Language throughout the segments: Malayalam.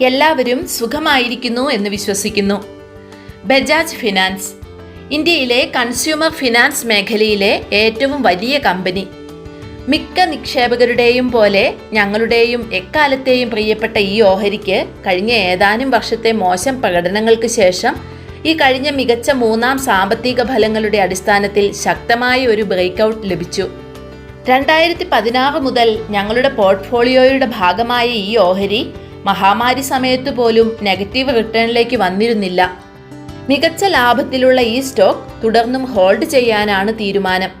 എല്ലാവരും സുഖമായിരിക്കുന്നു എന്ന് വിശ്വസിക്കുന്നു. ബജാജ് ഫിനാൻസ് ഇന്ത്യയിലെ കൺസ്യൂമർ ഫിനാൻസ് മേഖലയിലെ ഏറ്റവും വലിയ കമ്പനി. മിക്ക നിക്ഷേപകരുടെയും പോലെ ഞങ്ങളുടെയും എക്കാലത്തെയും പ്രിയപ്പെട്ട ഈ ഓഹരിക്ക് കഴിഞ്ഞ ഏതാനും വർഷത്തെ മോശം പ്രകടനങ്ങൾക്ക് ശേഷം ഈ കഴിഞ്ഞ മികച്ച മൂന്നാം സാമ്പത്തിക ഫലങ്ങളുടെ അടിസ്ഥാനത്തിൽ ശക്തമായ ഒരു ബ്രേക്ക്ഔട്ട് ലഭിച്ചു. 2016 മുതൽ ഞങ്ങളുടെ പോർട്ട്ഫോളിയോയുടെ ഭാഗമായ ഈ ഓഹരി മഹാമാരി സമയത്ത് പോലും നെഗറ്റീവ് റിട്ടേണിലേക്ക് വന്നിരുന്നില്ല. മികച്ച ലാഭത്തിലുള്ള ഈ സ്റ്റോക്ക് തുടർന്നും ഹോൾഡ് ചെയ്യാനാണ് തീരുമാനം.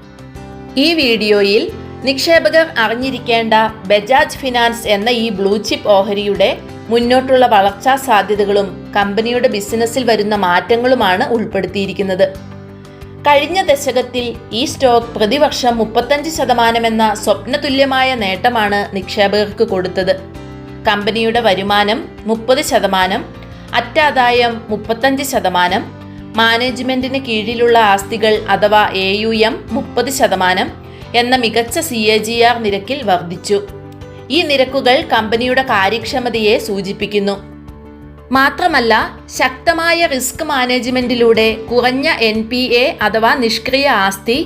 ഈ വീഡിയോയിൽ നിക്ഷേപകർ അറിഞ്ഞിരിക്കേണ്ട ബജാജ് ഫിനാൻസ് എന്ന ഈ ബ്ലൂ ചിപ്പ് ഓഹരിയുടെ മുന്നോട്ടുള്ള വളർച്ചാ സാധ്യതകളും കമ്പനിയുടെ ബിസിനസ്സിൽ വരുന്ന മാറ്റങ്ങളുമാണ് ഉൾപ്പെടുത്തിയിരിക്കുന്നത്. കഴിഞ്ഞ ദശകത്തിൽ ഈ സ്റ്റോക്ക് പ്രതിവർഷം 35% എന്ന സ്വപ്നതുല്യമായ നേട്ടമാണ് നിക്ഷേപകർക്ക് കൊടുത്തത്. കമ്പനിയുടെ വരുമാനം 30%, അറ്റാദായം 35%, മാനേജ്മെന്റിന് കീഴിലുള്ള ആസ്തികൾ അഥവാ AUM 30% എന്ന മികച്ച CAGR നിരക്കിൽ വർദ്ധിച്ചു. ഈ നിരക്കുകൾ കമ്പനിയുടെ കാര്യക്ഷമതയെ സൂചിപ്പിക്കുന്നു. മാത്രമല്ല, ശക്തമായ റിസ്ക് മാനേജ്മെന്റിലൂടെ കുറഞ്ഞ NPA അഥവാ നിഷ്ക്രിയ ആസ്തി,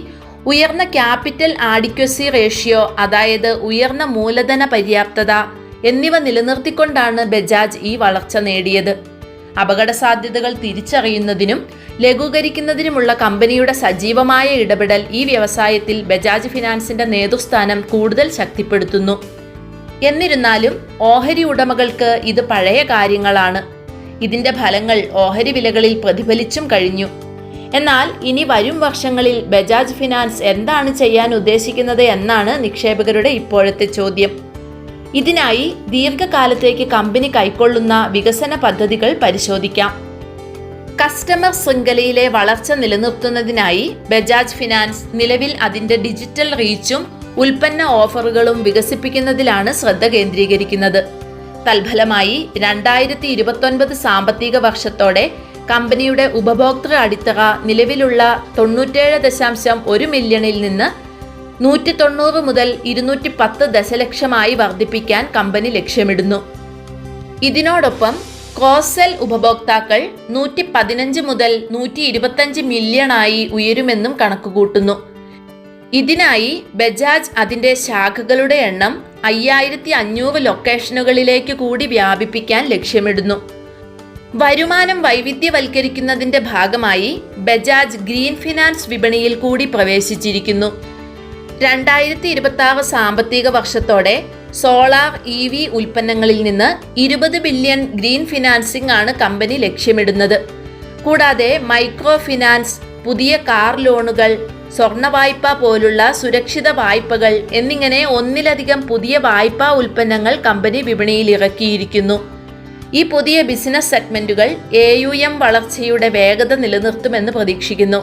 ഉയർന്ന ക്യാപിറ്റൽ ആഡിക്വസി റേഷ്യോ അതായത് ഉയർന്ന മൂലധന പര്യാപ്തത എന്നിവ നിലനിർത്തിക്കൊണ്ടാണ് ബജാജ് ഈ വളർച്ച നേടിയത്. അപകട സാധ്യതകൾ തിരിച്ചറിയുന്നതിനും ലഘൂകരിക്കുന്നതിനുമുള്ള കമ്പനിയുടെ സജീവമായ ഇടപെടൽ ഈ വ്യവസായത്തിൽ ബജാജ് ഫിനാൻസിന്റെ നേതൃസ്ഥാനം കൂടുതൽ ശക്തിപ്പെടുത്തുന്നു. എന്നിരുന്നാലും ഓഹരി ഉടമകൾക്ക് ഇത് പഴയ കാര്യങ്ങളാണ്. ഇതിന്റെ ഫലങ്ങൾ ഓഹരി വിലകളിൽ പ്രതിഫലിച്ചും കഴിഞ്ഞു. എന്നാൽ ഇനി വരും വർഷങ്ങളിൽ ബജാജ് ഫിനാൻസ് എന്താണ് ചെയ്യാൻ ഉദ്ദേശിക്കുന്നത് എന്നാണ് നിക്ഷേപകരുടെ ഇപ്പോഴത്തെ ചോദ്യം. ഇതിനായി ദീർഘകാലത്തേക്ക് കമ്പനി കൈക്കൊള്ളുന്ന വികസന പദ്ധതികൾ പരിശോധിക്കാം. കസ്റ്റമർ ശൃംഖലയിലെ വളർച്ച നിലനിർത്തുന്നതിനായി ബജാജ് ഫിനാൻസ് നിലവിൽ അതിന്റെ ഡിജിറ്റൽ റീച്ചും ഉൽപ്പന്ന ഓഫറുകളും വികസിപ്പിക്കുന്നതിലാണ് ശ്രദ്ധ കേന്ദ്രീകരിക്കുന്നത്. തൽഫലമായി 2029 സാമ്പത്തിക വർഷത്തോടെ കമ്പനിയുടെ ഉപഭോക്തൃ അടിത്തറ നിലവിലുള്ള 97.1 മില്യണിൽ നിന്ന് 190 മുതൽ 210 ദശലക്ഷമായി വർദ്ധിപ്പിക്കാൻ കമ്പനി ലക്ഷ്യമിടുന്നു. ഇതിനോടൊപ്പം ക്രോസ് സെൽ ഉപഭോക്താക്കൾ 115 മുതൽ 125 മില്യണായി ഉയരുമെന്നും കണക്കുകൂട്ടുന്നു. ഇതിനായി ബജാജ് അതിന്റെ ശാഖകളുടെ എണ്ണം 5500 ലൊക്കേഷനുകളിലേക്ക് കൂടി വ്യാപിപ്പിക്കാൻ ലക്ഷ്യമിടുന്നു. വരുമാനം വൈവിധ്യവൽക്കരിക്കുന്നതിന്റെ ഭാഗമായി ബജാജ് ഗ്രീൻ ഫിനാൻസ് വിപണിയിൽ കൂടി പ്രവേശിച്ചിരിക്കുന്നു. 2026 സാമ്പത്തിക വർഷത്തോടെ സോളാർ EV ഉൽപ്പന്നങ്ങളിൽ നിന്ന് 20 ബില്യൺ ഗ്രീൻ ഫിനാൻസിംഗ് ആണ് കമ്പനി ലക്ഷ്യമിടുന്നത്. കൂടാതെ മൈക്രോ ഫിനാൻസ്, പുതിയ കാർ ലോണുകൾ, സ്വർണ്ണ വായ്പ പോലുള്ള സുരക്ഷിത വായ്പകൾ എന്നിങ്ങനെ ഒന്നിലധികം പുതിയ വായ്പാ ഉൽപ്പന്നങ്ങൾ കമ്പനി വിപണിയിൽ ഇറക്കിയിരിക്കുന്നു. ഈ പുതിയ ബിസിനസ് സെഗ്മെന്റുകൾ AUM വളർച്ചയുടെ വേഗത നിലനിർത്തുമെന്ന് പ്രതീക്ഷിക്കുന്നു.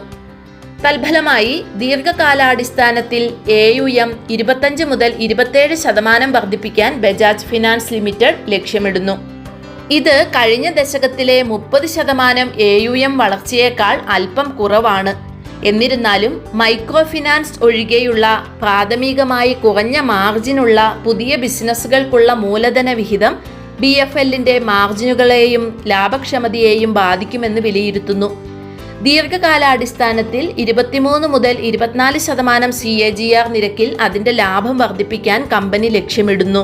തൽഫലമായി ദീർഘകാലാടിസ്ഥാനത്തിൽ AUM 25 മുതൽ 27% വർദ്ധിപ്പിക്കാൻ ബജാജ് ഫിനാൻസ് ലിമിറ്റഡ് ലക്ഷ്യമിടുന്നു. ഇത് കഴിഞ്ഞ ദശകത്തിലെ 30% AUM വളർച്ചയേക്കാൾ അല്പം കുറവാണ്. എന്നിരുന്നാലും മൈക്രോ ഫിനാൻസ് ഒഴികെയുള്ള പ്രാഥമികമായി കുറഞ്ഞ മാർജിനുള്ള പുതിയ ബിസിനസ്സുകൾക്കുള്ള മൂലധന വിഹിതം BFLന്റെ മാർജിനുകളെയും ലാഭക്ഷമതയെയും ബാധിക്കുമെന്ന് വിലയിരുത്തുന്നു. ദീർഘകാലാടിസ്ഥാനത്തിൽ 23 മുതൽ 24% CAGR നിരക്കിൽ അതിന്റെ ലാഭം വർദ്ധിപ്പിക്കാൻ കമ്പനി ലക്ഷ്യമിടുന്നു.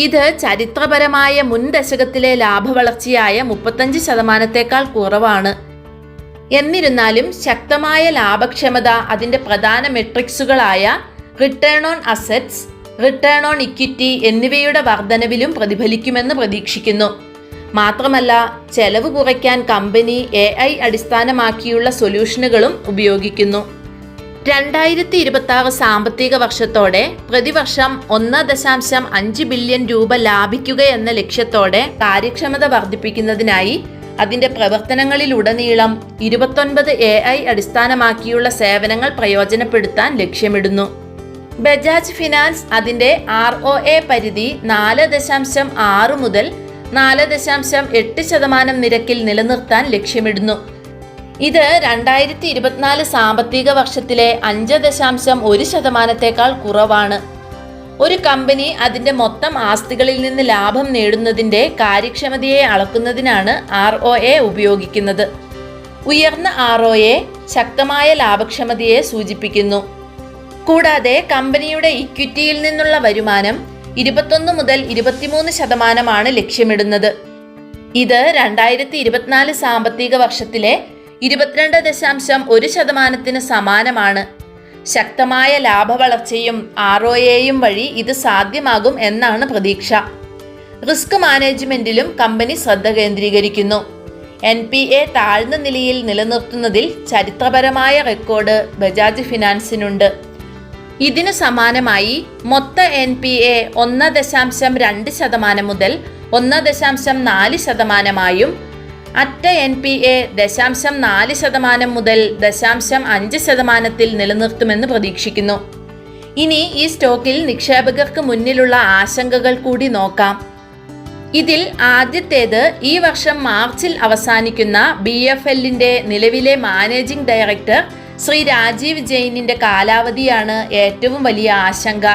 ഇത് ചരിത്രപരമായ മുൻ ദശകത്തിലെ ലാഭവളർച്ചയായ 35%-ത്തേക്കാൾ കുറവാണ്. എന്നിരുന്നാലും ശക്തമായ ലാഭക്ഷമത അതിന്റെ പ്രധാന മെട്രിക്സുകളായ return on assets, return on equity എന്നിവയുടെ വർധനവിലും പ്രതിഫലിക്കുമെന്ന് പ്രതീക്ഷിക്കുന്നു. മാത്രമല്ല, ചെലവ് കുറയ്ക്കാൻ കമ്പനി AI അടിസ്ഥാനമാക്കിയുള്ള സൊല്യൂഷനുകളും ഉപയോഗിക്കുന്നു. 2026 സാമ്പത്തിക വർഷത്തോടെ പ്രതിവർഷം 1.5 ബില്യൺ രൂപ ലാഭിക്കുക എന്ന ലക്ഷ്യത്തോടെ കാര്യക്ഷമത വർദ്ധിപ്പിക്കുന്നതിനായി അതിന്റെ പ്രവർത്തനങ്ങളിലുടനീളം 29 AI അടിസ്ഥാനമാക്കിയുള്ള സേവനങ്ങൾ പ്രയോജനപ്പെടുത്താൻ ലക്ഷ്യമിടുന്നു. ബജാജ് ഫിനാൻസ് അതിന്റെ ROA പരിധി 4.6 മുതൽ 4.8% നിരക്കിൽ നിലനിർത്താൻ ലക്ഷ്യമിടുന്നു. ഇത് 2024 സാമ്പത്തിക വർഷത്തിലെ 5.1%-ത്തേക്കാൾ കുറവാണ്. ഒരു കമ്പനി അതിൻ്റെ മൊത്തം ആസ്തികളിൽ നിന്ന് ലാഭം നേടുന്നതിൻ്റെ കാര്യക്ഷമതയെ അളക്കുന്നതിനാണ് ROA ഉപയോഗിക്കുന്നത്. ഉയർന്ന ROA ശക്തമായ ലാഭക്ഷമതയെ സൂചിപ്പിക്കുന്നു. കൂടാതെ കമ്പനിയുടെ ഇക്വിറ്റിയിൽ നിന്നുള്ള വരുമാനം 21 മുതൽ 23% ലക്ഷ്യമിടുന്നത്. ഇത് 2024 സാമ്പത്തിക വർഷത്തിലെ 22.1% സമാനമാണ്. ശക്തമായ ലാഭവളർച്ചയും ROAയും വഴി ഇത് സാധ്യമാകും എന്നാണ് പ്രതീക്ഷ. റിസ്ക് മാനേജ്മെന്റിലും കമ്പനി ശ്രദ്ധ കേന്ദ്രീകരിക്കുന്നു. NPA താഴ്ന്ന നിലയിൽ നിലനിർത്തുന്നതിൽ ചരിത്രപരമായ റെക്കോർഡ് ബജാജ് ഫിനാൻസിനുണ്ട്. ഇതിനു സമാനമായി മൊത്ത NPA 1.2% മുതൽ 1.4%, അറ്റ NPA 0.4% മുതൽ 0.5% നിലനിർത്തുമെന്ന് പ്രതീക്ഷിക്കുന്നു. ഇനി ഈ സ്റ്റോക്കിൽ നിക്ഷേപകർക്ക് മുന്നിലുള്ള ആശങ്കകൾ കൂടി നോക്കാം. ഇതിൽ ആദ്യത്തേത് ഈ വർഷം മാർച്ചിൽ അവസാനിക്കുന്ന BFLന്റെ നിലവിലെ മാനേജിംഗ് ഡയറക്ടർ ശ്രീ രാജീവ് ജെയിനിന്റെ കാലാവധിയാണ് ഏറ്റവും വലിയ ആശങ്ക.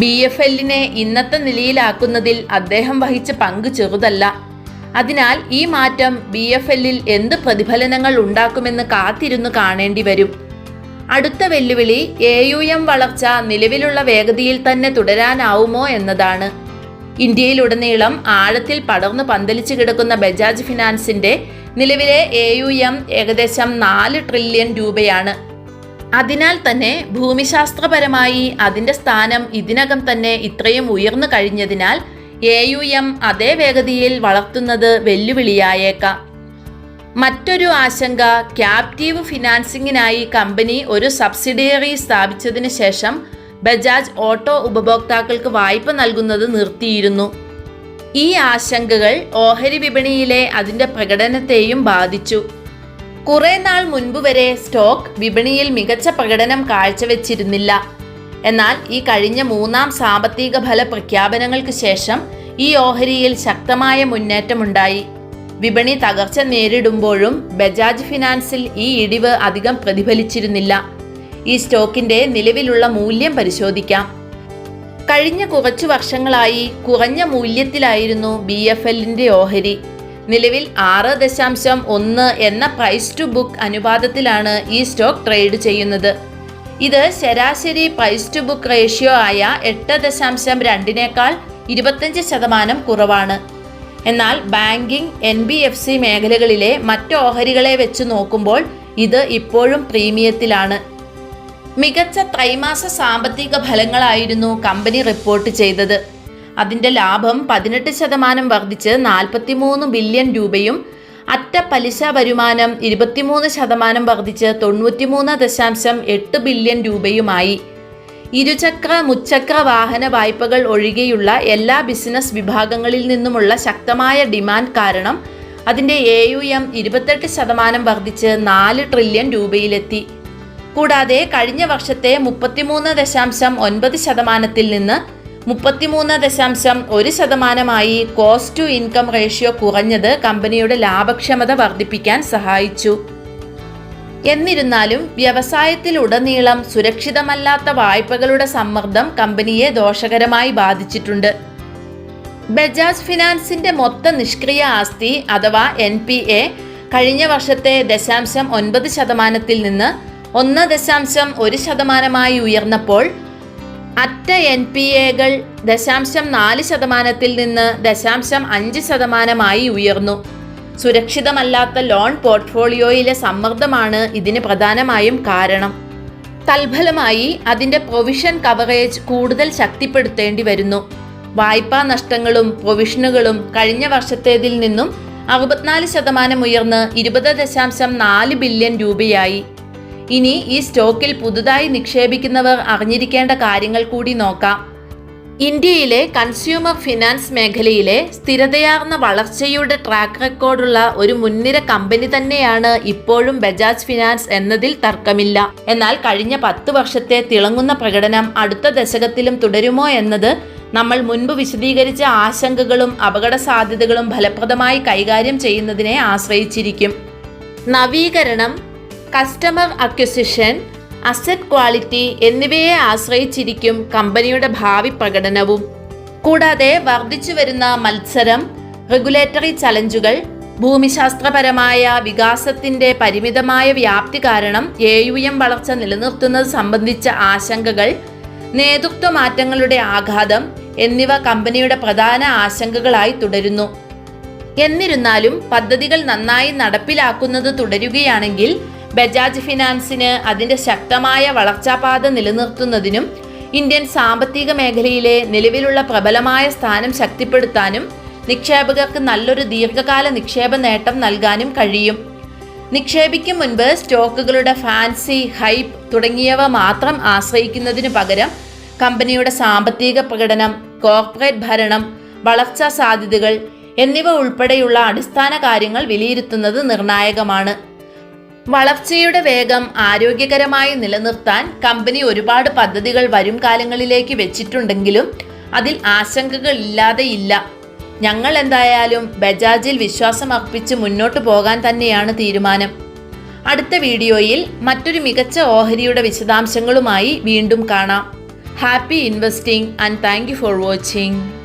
BFLനെ ഇന്നത്തെ നിലയിലാക്കുന്നതിൽ അദ്ദേഹം വഹിച്ച പങ്ക് ചെറുതല്ല. അതിനാൽ ഈ മാറ്റം BFLൽ എന്ത് പ്രതിഫലനങ്ങൾ ഉണ്ടാക്കുമെന്ന് കാത്തിരുന്നു കാണേണ്ടി വരും. അടുത്ത വെല്ലുവിളി AUM വളർച്ച നിലവിലുള്ള വേഗതയിൽ തന്നെ തുടരാനാവുമോ എന്നതാണ്. ഇന്ത്യയിലുടനീളം ആഴത്തിൽ പടർന്നു പന്തലിച്ചു കിടക്കുന്ന ബജാജ് ഫിനാൻസിന്റെ നിലവിലെ AUM ഏകദേശം 4 ട്രില്യൺ രൂപയാണ്. അതിനാൽ തന്നെ ഭൂമിശാസ്ത്രപരമായി അതിന്റെ സ്ഥാനം ഇതിനകം തന്നെ ഇത്രയും ഉയർന്നു കഴിഞ്ഞതിനാൽ AUM അതേ വേഗതയിൽ വളർത്തുന്നത് വെല്ലുവിളിയായേക്കാം. മറ്റൊരു ആശങ്ക ക്യാപ്റ്റീവ് ഫിനാൻസിങ്ങിനായി കമ്പനി ഒരു സബ്സിഡിയറി സ്ഥാപിച്ചതിന് ശേഷം ബജാജ് ഓട്ടോ ഉപഭോക്താക്കൾക്ക് വായ്പ നൽകുന്നത് നിർത്തിയിരുന്നു. ഈ ആശങ്കകൾ ഓഹരി വിപണിയിലെ അതിൻ്റെ പ്രകടനത്തെയും ബാധിച്ചു. കുറെ നാൾ മുൻപ് വരെ സ്റ്റോക്ക് വിപണിയിൽ മികച്ച പ്രകടനം കാഴ്ചവെച്ചിരുന്നില്ല. എന്നാൽ ഈ കഴിഞ്ഞ 3ാം സാമ്പത്തിക ഫല പ്രഖ്യാപനങ്ങൾക്ക് ശേഷം ഈ ഓഹരിയിൽ ശക്തമായ മുന്നേറ്റമുണ്ടായി. വിപണി തകർച്ച നേരിടുമ്പോഴും ബജാജ് ഫിനാൻസിൽ ഈ ഇടിവ് അധികം പ്രതിഫലിച്ചിരുന്നില്ല. ഈ സ്റ്റോക്കിന്റെ നിലവിലുള്ള മൂല്യം പരിശോധിക്കാം. കഴിഞ്ഞ കുറച്ചു വർഷങ്ങളായി കുറഞ്ഞ മൂല്യത്തിലായിരുന്നു BFLന്റെ ഓഹരി. നിലവിൽ 6.1 എന്ന പ്രൈസ് ടു ബുക്ക് അനുപാതത്തിലാണ് ഈ സ്റ്റോക്ക് ട്രേഡ് ചെയ്യുന്നത്. ഇത് ശരാശരി പ്രൈസ് ടു ബുക്ക് റേഷ്യോ ആയ 8.2നേക്കാൾ 25% കുറവാണ്. എന്നാൽ ബാങ്കിംഗ്, NBFC മേഖലകളിലെ മറ്റ് ഓഹരികളെ വെച്ച് നോക്കുമ്പോൾ ഇത് ഇപ്പോഴും പ്രീമിയത്തിലാണ്. മികച്ച ത്രൈമാസ സാമ്പത്തിക ഫലങ്ങളായിരുന്നു കമ്പനി റിപ്പോർട്ട് ചെയ്തത്. അതിൻ്റെ ലാഭം 18% വർദ്ധിച്ച് 43 ബില്യൺ രൂപയും അറ്റ പലിശ വരുമാനം 23% വർദ്ധിച്ച് 93.8 ബില്യൺ രൂപയുമായി. ഇരുചക്ര മുച്ചക്ര വാഹന വായ്പകൾ ഒഴികെയുള്ള എല്ലാ ബിസിനസ് വിഭാഗങ്ങളിൽ നിന്നുമുള്ള ശക്തമായ ഡിമാൻഡ് കാരണം അതിൻ്റെ AUM 28% വർദ്ധിച്ച് 4 ട്രില്യൺ രൂപയിലെത്തി. കൂടാതെ കഴിഞ്ഞ വർഷത്തെ 33.9% നിന്ന് 33.1% കോസ്റ്റ് ടു ഇൻകം റേഷ്യോ കുറഞ്ഞത് കമ്പനിയുടെ ലാഭക്ഷമത വർദ്ധിപ്പിക്കാൻ സഹായിച്ചു. എന്നിരുന്നാലും വ്യവസായത്തിലുടനീളം സുരക്ഷിതമല്ലാത്ത വായ്പകളുടെ സമ്മർദ്ദം കമ്പനിയെ ദോഷകരമായി ബാധിച്ചിട്ടുണ്ട്. ബജാജ് ഫിനാൻസിന്റെ മൊത്ത നിഷ്ക്രിയ ആസ്തി അഥവാ NPA കഴിഞ്ഞ വർഷത്തെ 0.9% നിന്ന് 1.1% ഉയർന്നപ്പോൾ അറ്റ NPAകൾ 0.4% നിന്ന് 0.5% ഉയർന്നു. സുരക്ഷിതമല്ലാത്ത ലോൺ പോർട്ട്ഫോളിയോയിലെ സമ്മർദ്ദമാണ് ഇതിന് പ്രധാനമായും കാരണം. തൽഫലമായി അതിൻ്റെ പ്രൊവിഷൻ കവറേജ് കൂടുതൽ ശക്തിപ്പെടുത്തേണ്ടി വരുന്നു. വായ്പാ നഷ്ടങ്ങളും പ്രൊവിഷനുകളും കഴിഞ്ഞ വർഷത്തേതിൽ നിന്നും 64% ഉയർന്ന് 20.4 ബില്യൺ രൂപയായി. ഇനി ഈ സ്റ്റോക്കിൽ പുതുതായി നിക്ഷേപിക്കുന്നവർ അറിഞ്ഞിരിക്കേണ്ട കാര്യങ്ങൾ കൂടി നോക്കാം. ഇന്ത്യയിലെ കൺസ്യൂമർ ഫിനാൻസ് മേഖലയിലെ സ്ഥിരതയാർന്ന വളർച്ചയുടെ ട്രാക്ക് റെക്കോർഡുള്ള ഒരു മുൻനിര കമ്പനി തന്നെയാണ് ഇപ്പോഴും ബജാജ് ഫിനാൻസ് എന്നതിൽ തർക്കമില്ല. എന്നാൽ കഴിഞ്ഞ 10 വർഷത്തെ തിളങ്ങുന്ന പ്രകടനം അടുത്ത ദശകത്തിലും തുടരുമോ എന്നത് നമ്മൾ മുൻപ് വിശദീകരിച്ച ആശങ്കകളും അപകട സാധ്യതകളും ഫലപ്രദമായി കൈകാര്യം ചെയ്യുന്നതിനെ ആശ്രയിച്ചിരിക്കും. നവീകരണം, കസ്റ്റമർ അക്വിസിഷൻ, അസറ്റ് ക്വാളിറ്റി എന്നിവയെ ആശ്രയിച്ചിരിക്കും കമ്പനിയുടെ ഭാവി പ്രകടനവും. കൂടാതെ വർദ്ധിച്ചു വരുന്ന മത്സരം, റെഗുലേറ്ററി ചലഞ്ചുകൾ, ഭൂമിശാസ്ത്രപരമായ വികാസത്തിന്റെ പരിമിതമായ വ്യാപ്തി കാരണം AUM വളർച്ച നിലനിർത്തുന്നത് സംബന്ധിച്ച ആശങ്കകൾ, നേതൃത്വ മാറ്റങ്ങളുടെ ആഘാതം എന്നിവ കമ്പനിയുടെ പ്രധാന ആശങ്കകളായി തുടരുന്നു. എന്നിരുന്നാലും പദ്ധതികൾ നന്നായി നടപ്പിലാക്കുന്നത് തുടരുകയാണെങ്കിൽ ബജാജ് ഫിനാൻസിന് അതിന്റെ ശക്തമായ വളർച്ചാപാത നിലനിർത്തുന്നതിനും ഇന്ത്യൻ സാമ്പത്തിക മേഖലയിലെ നിലവിലുള്ള പ്രബലമായ സ്ഥാനം ശക്തിപ്പെടുത്താനും നിക്ഷേപകർക്ക് നല്ലൊരു ദീർഘകാല നിക്ഷേപ നേട്ടം നൽകാനും കഴിയും. നിക്ഷേപിക്കും മുൻപ് സ്റ്റോക്കുകളുടെ ഫാൻസി, ഹൈപ്പ് തുടങ്ങിയവ മാത്രം ആശ്രയിക്കുന്നതിനു പകരം കമ്പനിയുടെ സാമ്പത്തിക പ്രകടനം, കോർപ്പറേറ്റ് ഭരണം, വളർച്ചാ സാധ്യതകൾ എന്നിവ ഉൾപ്പെടെയുള്ള അടിസ്ഥാന കാര്യങ്ങൾ വിലയിരുത്തുന്നത് നിർണായകമാണ്. വളർച്ചയുടെ വേഗം ആരോഗ്യകരമായി നിലനിർത്താൻ കമ്പനി ഒരുപാട് പദ്ധതികൾ വരും കാലങ്ങളിലേക്ക് വെച്ചിട്ടുണ്ടെങ്കിലും അതിൽ ആശങ്കകൾ ഇല്ലാതെയില്ല. ഞങ്ങൾ എന്തായാലും ബജാജിൽ വിശ്വാസം അർപ്പിച്ച് മുന്നോട്ട് പോകാൻ തന്നെയാണ് തീരുമാനം. അടുത്ത വീഡിയോയിൽ മറ്റൊരു മികച്ച ഓഹരിയുടെ വിശദാംശങ്ങളുമായി വീണ്ടും കാണാം. Happy investing and thank you for watching.